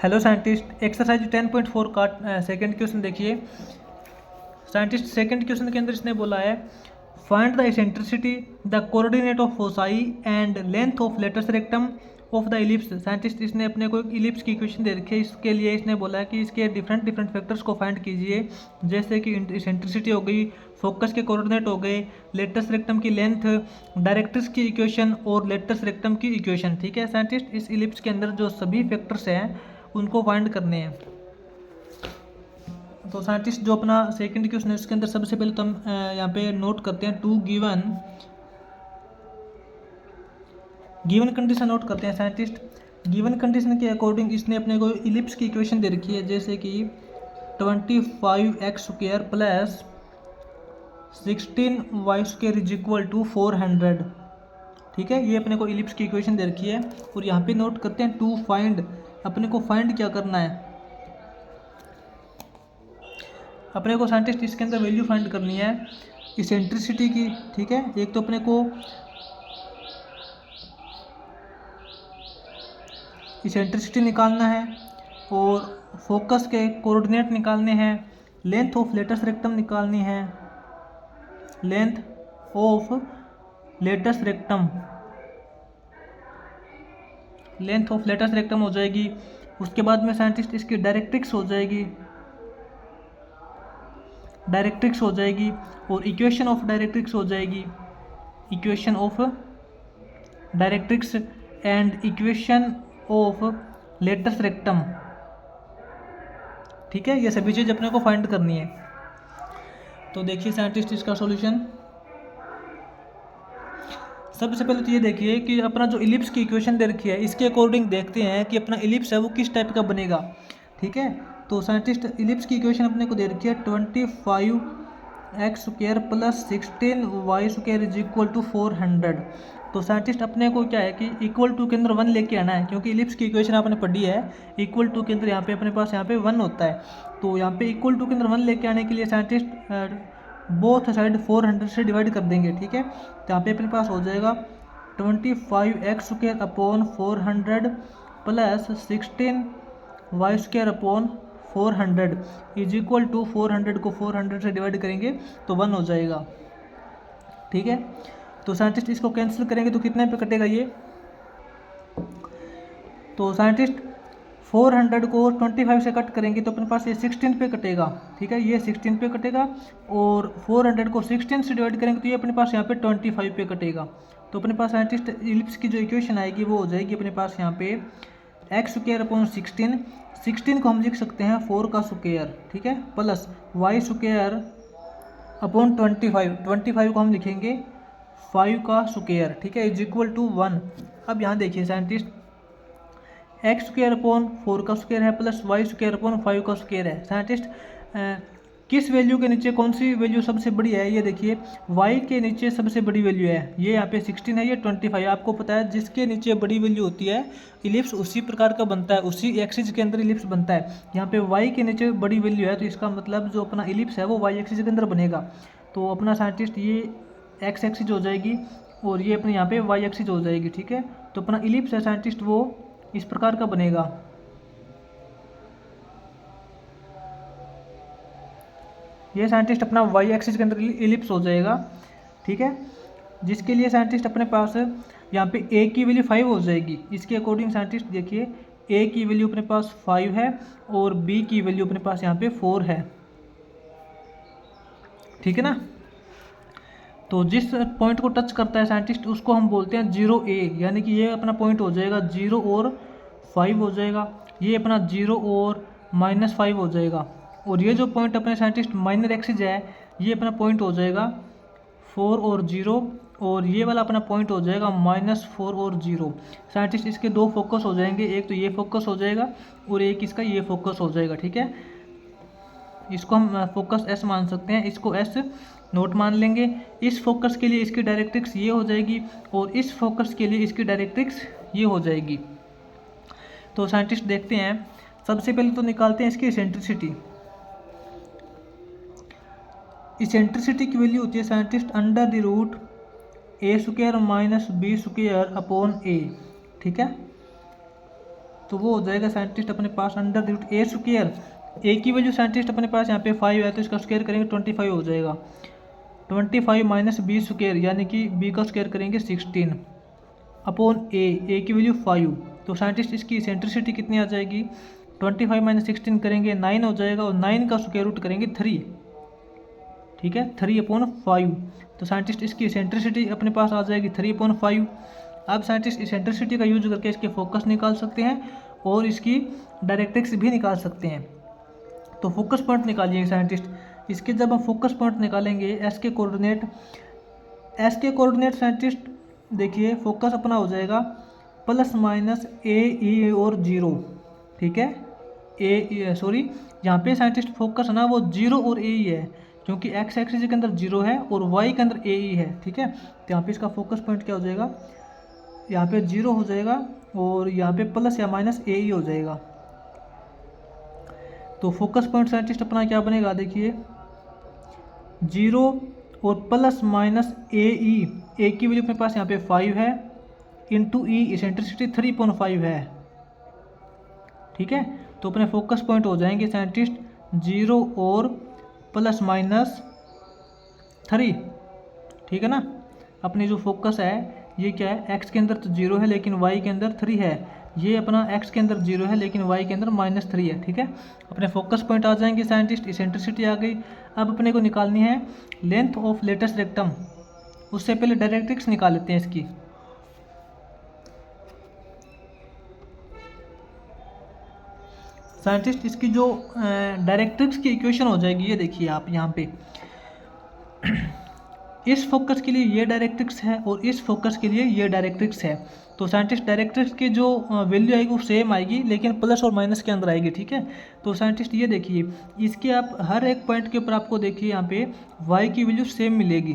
Hello scientist, exercise 10.4 का second question देखिए। Scientist second question के अंदर इसने बोला है find the eccentricity, the coordinate of foci and length of latus rectum of the ellipse. Scientist इसने अपने को एक इलिप्स की इक्वेशन दे रखी है, इसके लिए इसने बोला है कि इसके डिफरेंट डिफरेंट फैक्टर्स को फाइंड कीजिए, जैसे कि एसेंट्रिसिटी हो गई, फोकस के कोऑर्डिनेट हो गए, लेटस रेक्टम की लेंथ, डायरेक्ट्रिक्स की इक्वेशन और लेटस रेक्टम की इक्वेशन। ठीक है साइंटिस्ट, इस इलिप्स के अंदर जो सभी फैक्टर्स हैं उनको फाइंड करने हैं। तो साइंटिस्ट जो अपना सेकंड क्वेश्चन है उसके अंदर सबसे पहले तो हम यहाँ पे नोट करते हैं टू गिवन कंडीशन नोट करते हैं साइंटिस्ट। गिवन कंडीशन के अकॉर्डिंग इसने अपने को इलिप्स की इक्वेशन दे रखी है, जैसे कि 25x² plus 16y² is equal to 400। ठीक है, ये अपने को इलिप्स की इक्वेशन दे रखी है। और यहाँ पे नोट करते हैं टू फाइंड, अपने को फाइंड क्या करना है, अपने को साइंटिस्ट इसके अंदर वैल्यू फाइंड करनी है इसेंट्रिसिटी की। ठीक है, एक तो अपने को इसेंट्रिसिटी निकालना है और फोकस के कोऑर्डिनेट निकालने हैं, लेंथ ऑफ लेटस रेक्टम निकालनी है, length of latus rectum, length of latus rectum हो जाएगी। उसके बाद में साइंटिस्ट इसकी डायरेक्ट्रिक्स हो जाएगी, डायरेक्ट्रिक्स हो जाएगी और इक्वेशन ऑफ डायरेक्ट्रिक्स हो जाएगी, equation of directrix and equation of latus rectum. ठीक है, ये सभी चीज़ अपने को फाइंड करनी है। तो देखिए साइंटिस्ट इसका सॉल्यूशन, सबसे पहले तो ये देखिए कि अपना जो इलिप्स की इक्वेशन दे रखी है इसके अकॉर्डिंग देखते हैं कि अपना इलिप्स है वो किस टाइप का बनेगा। ठीक है, तो साइंटिस्ट इलिप्स की इक्वेशन अपने को दे रखी है 25x² plus 16y² is equal to 400। तो साइंटिस्ट अपने को क्या है कि इक्वल टू के अंदर 1 लेके आना है, क्योंकि इलिप्स की इक्वेशन आपने पढ़ी है इक्वल टू के अंदर यहाँ पे अपने पास यहाँ पे 1 होता है। तो यहाँ पे इक्वल टू के अंदर 1 लेके आने के लिए साइंटिस्ट बोथ साइड 400 से डिवाइड कर देंगे। ठीक है, तो यहाँ पे अपने पास हो जाएगा 25x² upon 400 plus 16y² upon 400 is equal to 400 को 400 से डिवाइड करेंगे तो 1 हो जाएगा। ठीक है, तो साइंटिस्ट इसको कैंसिल करेंगे तो कितने पे कटेगा ये, तो साइंटिस्ट 400 को 25 से कट करेंगे तो अपने पास ये 16 पे कटेगा। ठीक है, ये 16 पे कटेगा और 400 को 16 से डिवाइड करेंगे तो ये अपने पास यहाँ पे 25 पे कटेगा। तो अपने पास साइंटिस्ट इलिप्स की जो इक्वेशन आएगी वो हो जाएगी अपने पास यहाँ पे x² अपॉन 16 को हम लिख सकते हैं 4 का स्क्वायर। ठीक है, प्लस y² अपॉन 25 को हम लिखेंगे 5 का स्क्वायर। ठीक है, इज इक्वल टू 1। अब यहाँ देखिए साइंटिस्ट x² अपॉन 4 का स्क्वायर है प्लस y² अपॉन 5 का स्क्वायर है। साइंटिस्ट किस वैल्यू के नीचे कौन सी वैल्यू सबसे बड़ी है, ये देखिए y के नीचे सबसे बड़ी वैल्यू है, ये यहाँ पे 16 है, ये 25। आपको पता है जिसके नीचे बड़ी वैल्यू होती है इलिप्स उसी प्रकार का बनता है, उसी एक्सिस के अंदर इलिप्स बनता है। यहाँ पे y के नीचे बड़ी वैल्यू है तो इसका मतलब जो अपना इलिप्स है वो y एक्सिस के अंदर बनेगा। तो अपना साइंटिस्ट ये x एक्सिस हो जाएगी और ये अपने यहाँ पे y एक्सिस हो जाएगी। ठीक है, तो अपना इलिप्स है साइंटिस्ट वो इस प्रकार का बनेगा। ये साइंटिस्ट अपना y एक्सिस के अंदर इलिप्स हो जाएगा। ठीक है, जिसके लिए साइंटिस्ट अपने पास यहाँ पे a की वैल्यू 5 हो जाएगी। इसके अकॉर्डिंग साइंटिस्ट देखिए a की वैल्यू अपने पास 5 है और b की वैल्यू अपने पास यहाँ पे 4 है। ठीक है ना, तो जिस पॉइंट को टच करता है साइंटिस्ट उसको हम बोलते हैं 0a, यानी कि ये अपना पॉइंट हो जाएगा 0 और 5 हो जाएगा, ये अपना 0 और -5 हो जाएगा। और ये जो पॉइंट अपने साइंटिस्ट माइनर एक्सिस है ये अपना पॉइंट हो जाएगा 4 और 0, और ये वाला अपना पॉइंट हो जाएगा -4 और 0। साइंटिस्ट इसके दो फोकस हो जाएंगे, एक तो ये फोकस हो जाएगा और एक इसका ये फोकस हो जाएगा। ठीक है, इसको हम फोकस S मान सकते हैं, इसको S नोट मान लेंगे। इस फोकस के लिए इसकी डायरेक्ट्रिक्स ये हो जाएगी और इस फोकस के लिए इसकी डायरेक्ट्रिक्स ये हो जाएगी। तो साइंटिस्ट देखते हैं, सबसे पहले तो निकालते हैं इसकी इसेंट्रिसिटी। इसेंट्रिसिटी की वैल्यू होती है scientist under the root a² minus b² upon a। ठीक है, तो वो हो जाएगा साइंटिस्ट अपने पास अंडर रूट ए स्क्वायर, ए की वैल्यू साइंटिस्ट अपने पास यहाँ पे 5 है तो इसका स्क्वायर करेंगे 25 हो जाएगा, 25 माइनस बी स्क्वायर यानी कि बी का स्क्वायर करेंगे 16 अपॉन ए की वैल्यू 5। तो साइंटिस्ट इसकी सेंट्रिसिटी कितनी आ जाएगी, 25 माइनस 16 करेंगे 9 हो जाएगा, और 9 का स्क्वायर रूट करेंगे 3, ठीक है, 3/5। तो साइंटिस्ट इसकी सेंट्रिसिटी अपने पास आ जाएगी 3/5। अब साइंटिस्ट इस सेंट्रिसिटी का यूज करके इसके फोकस निकाल सकते हैं और इसकी डायरेक्ट्रिक्स भी निकाल सकते हैं। तो फोकस पॉइंट निकालिए साइंटिस्ट। इसके जब हम फोकस पॉइंट निकालेंगे एस के कोऑर्डिनेट साइंटिस्ट देखिए फोकस अपना हो जाएगा प्लस माइनस ए ई और 0, ठीक है, यहाँ पे साइंटिस्ट फोकस है ना वो 0 और ए ई है, क्योंकि एक्स एक्सिस के अंदर 0 है और वाई के अंदर ए ई है, ठीक है। तो यहाँ पे इसका फोकस पॉइंट क्या हो जाएगा, यहाँ पे 0 हो जाएगा और यहाँ पे प्लस या माइनस ए ई हो जाएगा। तो फोकस पॉइंट साइंटिस्ट अपना क्या बनेगा, देखिए 0 और प्लस माइनस ए की वैल्यू अपने पास यहाँ पे 5 है, इंटू ई इसेंट्रिसिटी 3/5 है, ठीक है। तो अपने फोकस पॉइंट हो जाएंगे साइंटिस्ट 0 और प्लस माइनस 3, ठीक है ना। अपनी जो फोकस है ये क्या है, एक्स के अंदर तो 0 है लेकिन वाई के अंदर 3 है, ये अपना एक्स के अंदर 0 है लेकिन वाई के अंदर -3 है, ठीक है। अपने फोकस पॉइंट आ जाएंगे साइंटिस्ट, इसेंट्रिसिटी आ गई। अब अपने को निकालनी है लेंथ ऑफ लेटेस्ट रेक्टम, उससे पहले डायरेक्ट्रिक्स निकाल लेते हैं इसकी। साइंटिस्ट इसकी जो डायरेक्ट्रिक्स की इक्वेशन हो जाएगी ये देखिए आप यहाँ पे इस फोकस के लिए ये डायरेक्ट्रिक्स है और इस फोकस के लिए ये डायरेक्ट्रिक्स है। तो साइंटिस्ट डायरेक्ट्रिक्स की जो वैल्यू आएगी वो सेम आएगी लेकिन प्लस और माइनस के अंदर आएगी, ठीक है। तो साइंटिस्ट ये देखिए इसके आप हर एक पॉइंट के ऊपर आपको देखिए यहाँ पे y की वैल्यू सेम मिलेगी,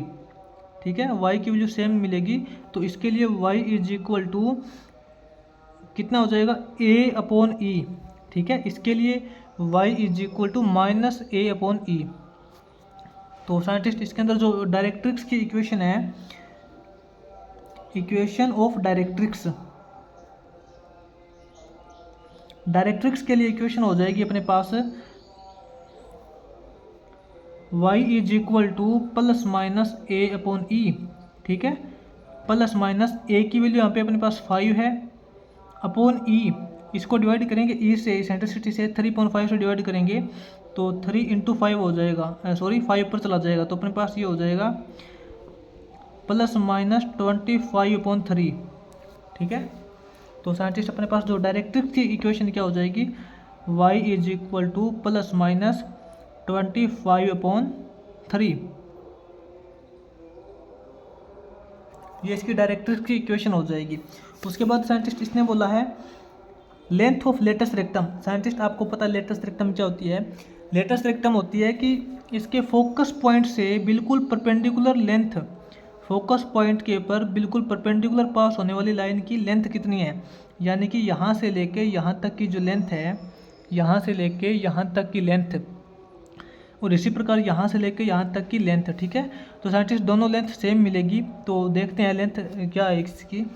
ठीक है, y की वैल्यू सेम मिलेगी। तो इसके लिए y इज इक्वल टू कितना हो जाएगा a/e, ठीक है। इसके लिए y is equal to -a/e। तो साइंटिस्ट इसके अंदर जो डायरेक्ट्रिक्स की इक्वेशन है, इक्वेशन ऑफ डायरेक्ट्रिक्स के लिए इक्वेशन हो जाएगी अपने पास y is equal two plus minus a/e, ठीक है। प्लस माइनस a की वैल्यू यहाँ पे अपने पास 5 है, अपॉन e इसको डिवाइड करेंगे e से, इसेंट्रिसिटी से 3/5 से डिवाइड करेंगे तो 3 × 5 हो जाएगा, सॉरी 5 पर चला जाएगा। तो अपने पास ये हो जाएगा प्लस माइनस 25/3, ठीक है। तो साइंटिस्ट अपने पास जो डायरेक्ट्रिक्स की इक्वेशन क्या हो जाएगी, y is equal two plus minus 25/3, ये इसकी डायरेक्ट्रिक्स की इक्वेशन हो जाएगी। उसके बाद साइंटिस्ट इसने बोला है length of latus rectum. Scientist आपको पता है लेटेस्ट रेक्टम क्या होती है, लेटेस्ट रेक्टम होती है कि इसके फोकस पॉइंट से बिल्कुल परपेंडिकुलर लेंथ, फोकस पॉइंट के ऊपर बिल्कुल परपेंडिकुलर पास होने वाली लाइन की लेंथ कितनी है, यानी कि यहाँ से लेके यहाँ तक की जो लेंथ है, यहाँ से लेके यहाँ तक की लेंथ, और इसी प्रकार यहाँ से लेके यहाँ तक की लेंथ, ठीक है। तो साइंटिस्ट दोनों लेंथ सेम मिलेगी। तो देखते हैं लेंथ क्या है इसकी,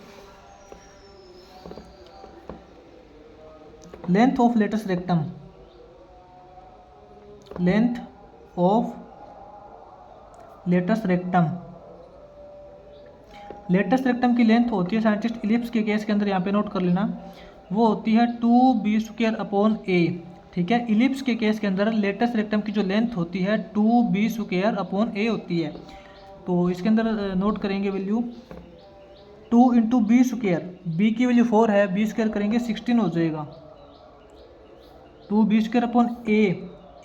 length of latus rectum, length of latus rectum, latus rectum की लेंथ होती है साइंटिस्ट इलिप्स के केस के अंदर, यहाँ पे नोट कर लेना, वो होती है 2b²/a, ठीक है। इलिप्स के केस के अंदर लेटेस्ट रेक्टम की जो लेंथ होती है 2b²/a होती है। तो इसके अंदर नोट करेंगे वैल्यू 2 × b², b की वैल्यू 4 है, b² करेंगे 16 हो जाएगा, 2b²/a,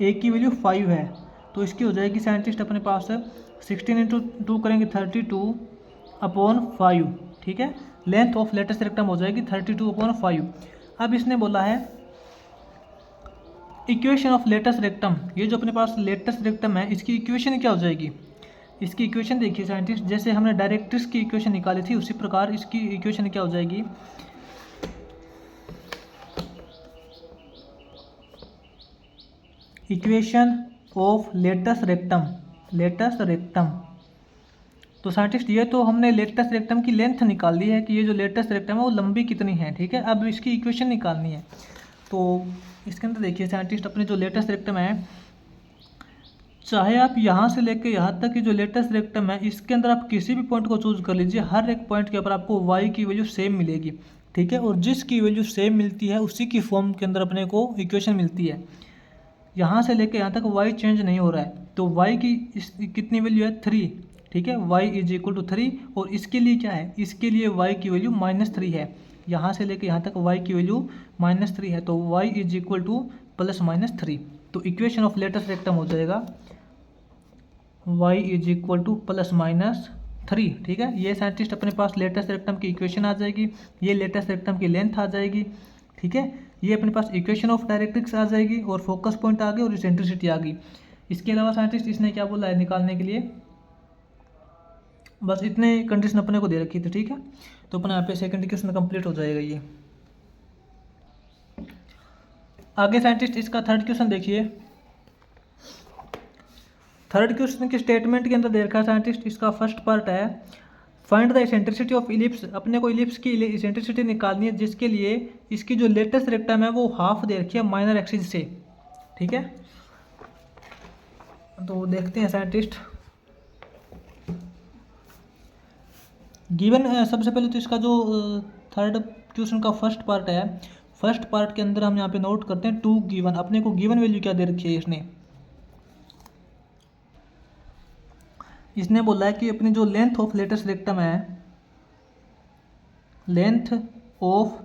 a की वैल्यू 5 है, तो इसकी हो जाएगी साइंटिस्ट अपने पास 16 × 2 करेंगे 32/5, ठीक है। लेंथ ऑफ लेटेस्ट रेक्टम हो जाएगी 32/5। अब इसने बोला है इक्वेशन ऑफ लेटेस्ट रेक्टम, ये जो अपने पास लेटेस्ट रेक्टम है इसकी इक्वेशन क्या हो जाएगी, इसकी इक्वेशन देखिए साइंटिस्ट, जैसे हमने डायरेक्ट्रिक्स की इक्वेशन निकाली थी उसी प्रकार इसकी इक्वेशन क्या हो जाएगी, equation of latus rectum, latus rectum तो साइंटिस्ट ये तो हमने लेटेस्ट रेक्टम की लेंथ निकाल ली है कि ये जो लेटेस्ट रेक्टम है वो लंबी कितनी है, ठीक है। अब इसकी इक्वेशन निकालनी है। तो इसके अंदर देखिए साइंटिस्ट, अपने जो लेटेस्ट रेक्टम है, चाहे आप यहाँ से लेके यहाँ तक की जो लेटेस्ट रेक्टम है, इसके अंदर आप किसी भी पॉइंट को चूज कर लीजिए, हर एक पॉइंट के ऊपर आपको वाई की वैल्यू सेम मिलेगी, ठीक है। और जिसकी वैल्यू सेम मिलती है उसी की फॉर्म के अंदर अपने को इक्वेशन मिलती है। यहाँ से लेके यहाँ तक वाई चेंज नहीं हो रहा है, तो वाई की कितनी वैल्यू है 3, ठीक है। वाई इज इक्वल टू 3, और इसके लिए क्या है, इसके लिए वाई की वैल्यू -3 है। यहाँ से लेके यहाँ तक वाई की वैल्यू -3 है, तो वाई इज इक्वल टू +-3। तो इक्वेशन ऑफ लेटेस्ट रेक्टम हो जाएगा y इज इक्वल टू +-3, ठीक है। ये साइंटिस्ट अपने पास लेटेस्ट रेक्टम की इक्वेशन आ जाएगी, ये लेटेस्ट रेक्टम की लेंथ आ जाएगी, ठीक है। ये अपने पास इक्वेशन ऑफ डायरेक्ट्रिक्स आ जाएगी, और फोकस पॉइंट आ गई, और इसेंट्रिसिटी आ गई। इसके अलावा साइंटिस्ट इसने क्या बोला है निकालने के लिए, बस इतने कंडीशन अपने को दे रखी थी, ठीक है। तो अपने यहाँ पे सेकंड इक्वेशन कंप्लीट हो जाएगा ये। आगे साइंटिस्ट इसका थर्ड क्वेश्चन देखिए। थर्ड क्वेश्चन के स्टेटमेंट के अंदर दे रखा है साइंटिस्ट, इसका फर्स्ट पार्ट है find the eccentricity of ellipse. अपने को इलिप्स की इसेंट्रिसिटी निकालनी है, जिसके लिए इसकी जो लेटेस्ट रेक्टम है वो हाफ दे रखी है माइनर एक्सिस से, ठीक है। तो देखते हैं साइंटिस्ट, गिवन सबसे पहले तो इसका जो थर्ड क्वेश्चन का फर्स्ट पार्ट है, फर्स्ट पार्ट के अंदर हम यहाँ पे नोट करते हैं 2 गिवन। अपने को गिवन वैल्यू क्या दे रखी है, इसने बोला है कि अपनी जो लेंथ ऑफ लेटेस्ट रेक्टम है, length of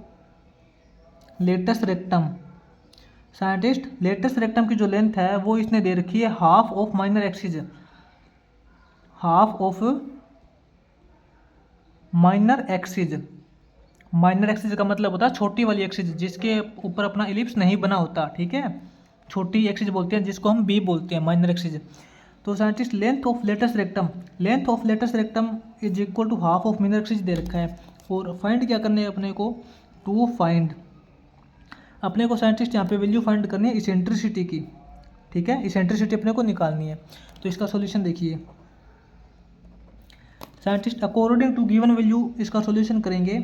latus rectum, scientist latus rectum की जो लेंथ है वो इसने दे रखी है half of minor axis, half of minor axis. Minor axis का मतलब होता है छोटी वाली एक्सिस, जिसके ऊपर अपना इलिप्स नहीं बना होता, ठीक है। छोटी एक्सिस बोलते हैं, जिसको हम बी बोलते हैं, माइनर एक्सिस। तो साइंटिस्ट length of latus rectum, length of latus rectum is equal to half of minor axis दे रखा है। और फाइंड क्या करने है अपने को, टू फाइंड, अपने को साइंटिस्ट यहाँ पे वैल्यू फाइंड करनी है इसेंट्रिसिटी की, ठीक है। इसेंट्रिसिटी अपने को निकालनी है। तो इसका सॉल्यूशन देखिए scientist, according to given value इसका सॉल्यूशन करेंगे।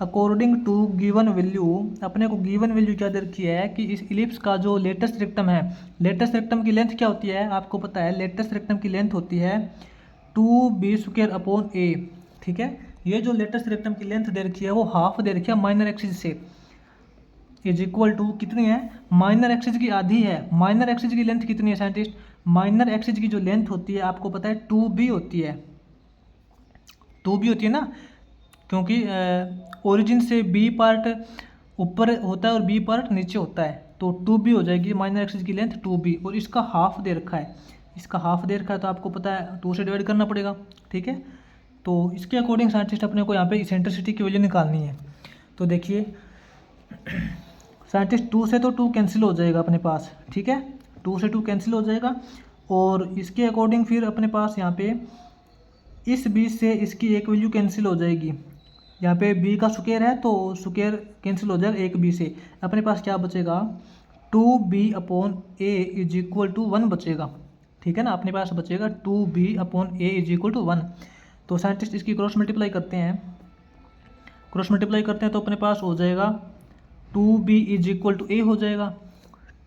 अकॉर्डिंग टू गिवन वैल्यू, अपने को गिवन वैल्यू क्या दे रखी है कि इस इलिप्स का जो लेटेस्ट रेक्टम है, लेटेस्ट रेक्टम की लेंथ क्या होती है आपको पता है, लेटेस्ट रेक्टम की लेंथ होती है 2b² a, ठीक है। ये जो लेटेस्ट रेक्टम की लेंथ दे रखी है वो हाफ दे रखी है माइनर एक्सिस से, इज इक्वल टू कितनी है, माइनर एक्सिस की आधी है। माइनर एक्सिस की लेंथ कितनी है साइंटिस्ट, माइनर एक्सिस की जो लेंथ होती है आपको पता है 2b होती है, 2b होती है ना, क्योंकि ओरिजिन से बी पार्ट ऊपर होता है और बी पार्ट नीचे होता है, तो 2b हो जाएगी माइनर एक्सिस की लेंथ 2b। और इसका हाफ दे रखा है, इसका हाफ दे रखा है तो आपको पता है 2 से डिवाइड करना पड़ेगा, ठीक है। तो इसके अकॉर्डिंग साइंटिस्ट अपने को यहाँ पे इसेंट्रिसिटी की वैल्यू निकालनी है। तो देखिए साइंटिस्ट 2 से तो 2 कैंसिल हो जाएगा अपने पास, ठीक है, 2 से 2 कैंसिल हो जाएगा। और इसके अकॉर्डिंग फिर अपने पास यहाँ पे इस b से इसकी एक वैल्यू कैंसिल हो जाएगी, यहाँ पे b का स्क्वायर है तो स्क्वायर कैंसिल हो जाएगा एक b से। अपने पास क्या बचेगा, 2b/a इज इक्वल टू 1 बचेगा, ठीक है ना। अपने पास बचेगा 2b/a इज इक्वल टू 1। तो साइंटिस्ट इसकी क्रॉस मल्टीप्लाई करते हैं, क्रॉस मल्टीप्लाई करते हैं तो अपने पास हो जाएगा 2b is equal to a हो जाएगा,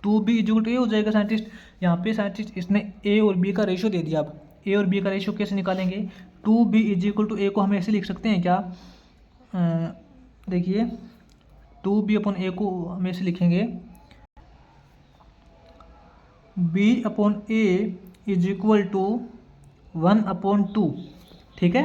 2b is equal to a हो जाएगा साइंटिस्ट। यहाँ पे साइंटिस्ट इसने a और b का रेशियो दे दिया। अब a और b का रेशियो कैसे निकालेंगे, 2b is equal to a को हम ऐसे लिख सकते हैं क्या, देखिए 2b/a को हम ऐसे लिखेंगे, b/a इज इक्वल टू 1/2, ठीक है।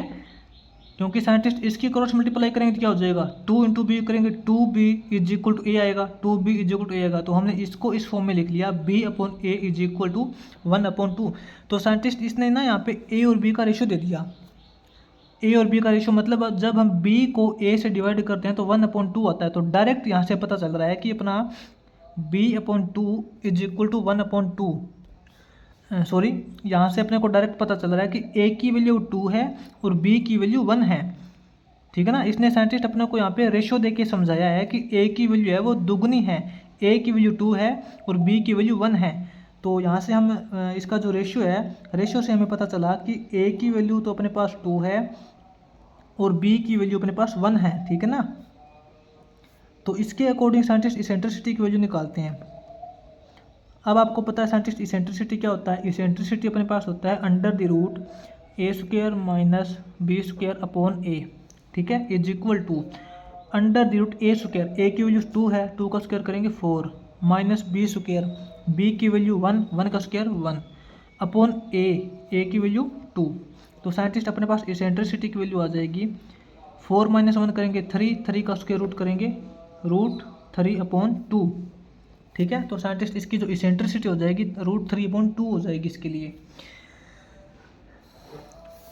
क्योंकि साइंटिस्ट इसकी क्रॉस मल्टीप्लाई करेंगे तो क्या हो जाएगा, 2 × b करेंगे 2b is equal to a आएगा, 2b is equal to a आएगा। तो हमने इसको इस फॉर्म में लिख लिया, b/a इज इक्वल टू 1/2। तो साइंटिस्ट इसने ना यहाँ पे a और b का रेशियो दे दिया, a और b का रेशियो मतलब जब हम b को a से डिवाइड करते हैं तो 1/2 आता है। तो डायरेक्ट यहाँ से पता चल रहा है कि अपना b/2 is equal to 1/2, sorry यहाँ से अपने को डायरेक्ट पता चल रहा है कि a की वैल्यू 2 है और b की वैल्यू 1 है, ठीक है ना। इसने साइंटिस्ट अपने को यहाँ पे रेशियो देके समझाया है कि a की वैल्यू है वो दुगनी है, a की वैल्यू 2 है और b की वैल्यू 1 है। तो यहाँ से हम इसका जो रेशियो है, रेशियो से हमें पता चला कि ए की वैल्यू तो अपने पास 2 है और बी की वैल्यू अपने पास 1 है, ठीक है ना। तो इसके अकॉर्डिंग साइंटिस्ट इसेंट्रिसिटी की वैल्यू निकालते हैं। अब आपको पता है साइंटिस्ट इसेंट्रिसिटी क्या होता है। इसेंट्रिसिटी अपने पास होता है under the root A square minus b square upon a, ठीक है, is equal to under the root A square, ए की वैल्यू 2 है, 2 का स्क्वायर करेंगे 4, माइनस बी स्क्वायर, बी की वैल्यू 1, 1 का स्क्वायर 1, अपॉन ए की वैल्यू 2। तो साइंटिस्ट अपने पास इसेंट्रिसिटी की वैल्यू आ जाएगी 4 माइनस 1 करेंगे 3, 3 का स्क्वायर रूट करेंगे रूट 3 अपॉन 2, ठीक है। तो साइंटिस्ट इसकी जो इसेंट्रिसिटी हो जाएगी रूट 3 अपॉन 2 हो जाएगी इसके लिए।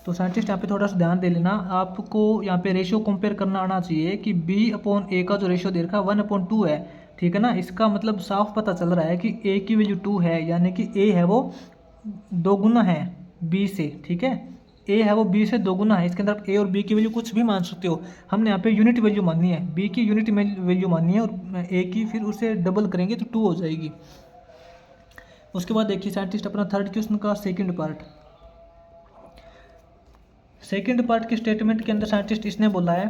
तो साइंटिस्ट यहाँ पे थोड़ा सा ध्यान दे लेना, आपको यहाँ पे रेशियो कंपेयर करना आना चाहिए कि बी अपॉन ए का जो रेशियो दे रखा है 1/2 है, ठीक है ना। इसका मतलब साफ पता चल रहा है कि ए की वैल्यू 2 है, यानी कि ए है वो 2 गुना है बी से, ठीक है। ए है वो बी से 2 गुना है, इसके अंदर आप ए और बी की वैल्यू कुछ भी मान सकते हो। हमने यहाँ पे यूनिट वैल्यू माननी है, बी की यूनिट वैल्यू माननी है और ए की फिर उसे डबल करेंगे तो 2 हो जाएगी। उसके बाद देखिए साइंटिस्ट अपना थर्ड क्वेश्चन का सेकंड पार्ट की स्टेटमेंट के अंदर साइंटिस्ट इसने बोला है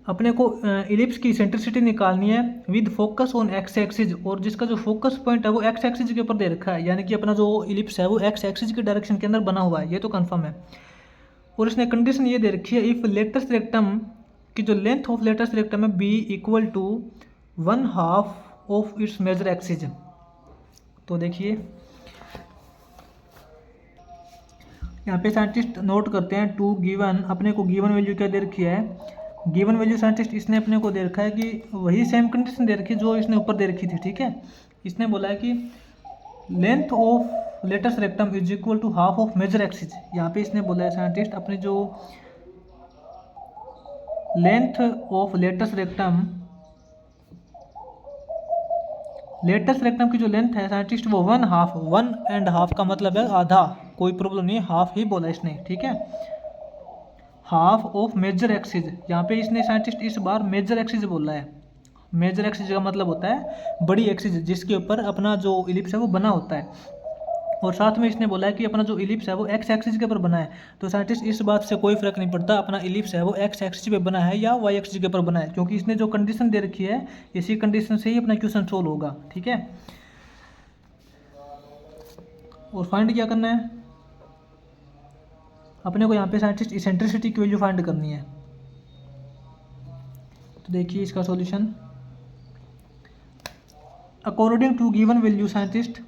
अपने को इलिप्स की इसेंट्रिसिटी निकालनी है with focus on x axis, और जिसका जो फोकस पॉइंट है वो एक्स एक्सिस के ऊपर दे रखा है, यानी कि अपना जो इलिप्स है वो एक्स एक्सिस के डायरेक्शन के अंदर बना हुआ है, ये तो कंफर्म है। और इसने कंडीशन ये दे रखी है इफ लेटस रेक्टम की जो लेंथ ऑफ लेटस रेक्टम है be equal to 1/2 of its major axis. तो देखिए यहाँ पे साइंटिस्ट नोट करते हैं टू गिवन, अपने को गिवन वैल्यू क्या दे रखी है, गिवन वैल्यू साइंटिस्ट इसने अपने को दे रखा है कि वही सेम कंडीशन दे रखी है जो इसने ऊपर दे रखी थी, ठीक है। इसने बोला है कि length of latus rectum is equal to half of major axis. यहाँ पे इसने बोला है साइंटिस्ट अपने जो लेंथ ऑफ लेटस रेक्टम की जो लेंथ है साइंटिस्ट वो 1/2 का मतलब है आधा, कोई प्रॉब्लम नहीं है, हाफ ही बोला इसने, ठीक है। हाफ ऑफ मेजर एक्सिस, यहाँ पे इसने साइंटिस्ट इस बार मेजर एक्सिस बोला है। मेजर एक्सिस का मतलब होता है बड़ी एक्सिस जिसके ऊपर अपना जो इलिप्स है वो बना होता है, और साथ में इसने बोला है कि अपना जो इलिप्स है वो एक्स एक्सिस के ऊपर बना है। तो साइंटिस्ट इस बात से कोई फर्क नहीं पड़ता अपना इलिप्स है वो एक्स एक्सिस पे बना है या वाई एक्सिस के ऊपर बना है, क्योंकि इसने जो कंडीशन दे रखी है इसी कंडीशन से ही अपना क्वेश्चन सोल्व होगा, ठीक है। और फाइंड क्या करना है अपने को, यहाँ पे साइंटिस्ट इसेंट्रिसिटी की वैल्यू फाइंड करनी है। तो देखिए इसका solution according to given value, scientist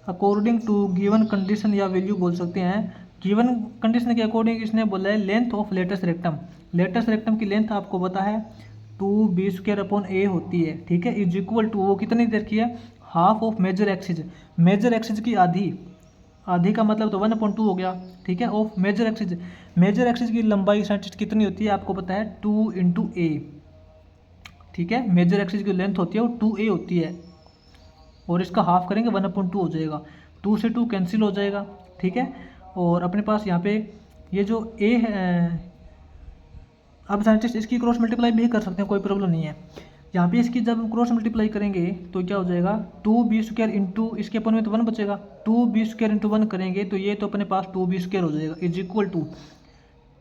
according to given condition या वैल्यू बोल सकते हैं। गिवन कंडीशन के अकॉर्डिंग इसने बोला है लेंथ ऑफ लेटस रेक्टम की लेंथ आपको पता है 2b² होती है, ठीक है, इज इक्वल टू वो कितनी देर की है, हाफ ऑफ मेजर एक्सिस की आधी का मतलब तो 1/2 हो गया, ठीक है, ऑफ मेजर एक्सिस की लंबाई साइंटिस्ट कितनी होती है आपको पता है 2 × a, ठीक है। मेजर एक्सिस की लेंथ होती है वो 2a होती है, और इसका हाफ करेंगे 1/2 हो जाएगा, 2 से 2 कैंसिल हो जाएगा, ठीक है। और अपने पास यहाँ पे ये जो a है, अब साइंटिस्ट इसकी क्रॉस मल्टीप्लाई भी कर सकते हैं, कोई प्रॉब्लम नहीं है। यहाँ पे इसकी जब क्रॉस मल्टीप्लाई करेंगे तो क्या हो जाएगा 2b² इंटू इसके अपन में तो 1 बचेगा, 2b² इंटू 1 करेंगे तो ये तो अपने पास 2b² हो जाएगा, is equal to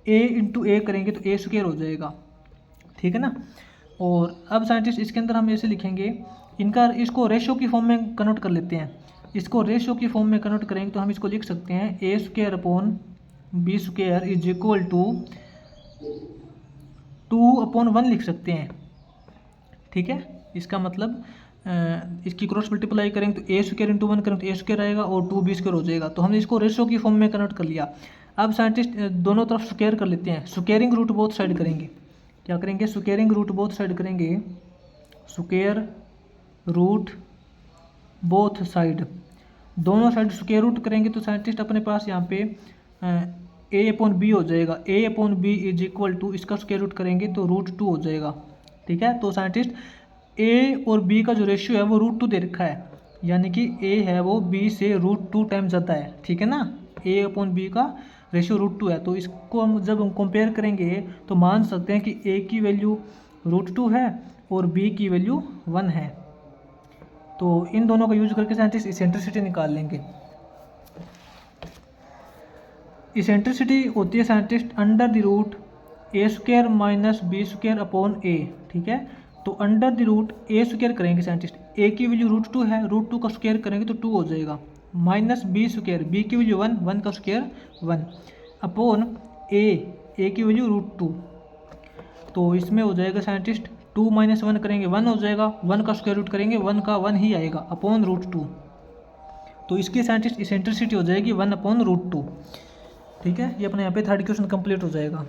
a into a करेंगे तो a² हो जाएगा, ठीक है ना। और अब साइंटिस्ट इसके अंदर हम ऐसे लिखेंगे, इसको रेशियो की फॉर्म में कन्वर्ट कर लेते हैं। इसको रेशियो की फॉर्म में कन्वर्ट करेंगे तो हम इसको लिख सकते हैं a² इज इक्वल टू 2/1 लिख सकते हैं, ठीक है। इसका मतलब इसकी क्रॉस मल्टीप्लाई करेंगे तो a² इंटू 1 करेंगे तो a² आएगा और 2b² हो जाएगा। तो हमने इसको रेशियो की फॉर्म में कन्वर्ट कर लिया। अब साइंटिस्ट दोनों तरफ स्क्वायर कर लेते हैं, स्क्वायरिंग रूट बोथ साइड करेंगे। क्या करेंगे, स्क्वायरिंग रूट बोथ साइड करेंगे, स्क्वायर रूट बोथ साइड, दोनों साइड स्क्वायर रूट करेंगे तो साइंटिस्ट अपने पास यहाँ पे a/b हो जाएगा, a/b इज इक्वल टू इसका स्क्वायर रूट करेंगे तो √2 हो जाएगा, ठीक है। तो साइंटिस्ट a और b का जो रेशियो है वो √2 दे रखा है, यानी कि a है वो b से √2 टाइम्स ज़्यादा है, ठीक है ना। a/b का रेशियो √2 है, तो इसको हम जब हम कंपेयर करेंगे तो मान सकते हैं कि a की वैल्यू √2 है और b की वैल्यू 1 है, तो इन दोनों का यूज करके साइंटिस्ट इसेंट्रिसिटी निकाल लेंगे। इसेंट्रिसिटी होती है scientist under the root A square minus b square upon a, ठीक है। तो under the root A square करेंगे साइंटिस्ट, ए की वैल्यू √2 है, √2 का स्क्वायर करेंगे तो 2 हो जाएगा, माइनस बी स्क्वायर, बी की वैल्यू 1, 1 का स्क्वायर 1 अपॉन ए की वैल्यू √2। तो इसमें हो जाएगा साइंटिस्ट 2 - 1 करेंगे 1 हो जाएगा, 1 का स्क्वायर रूट करेंगे 1 का 1 ही आएगा अपॉन √2। तो इसकी साइंटिस्ट इसेंट्रिसिटी हो जाएगी 1/√2, ठीक है। ये अपने यहाँ पे थर्ड क्वेश्चन कंप्लीट हो जाएगा।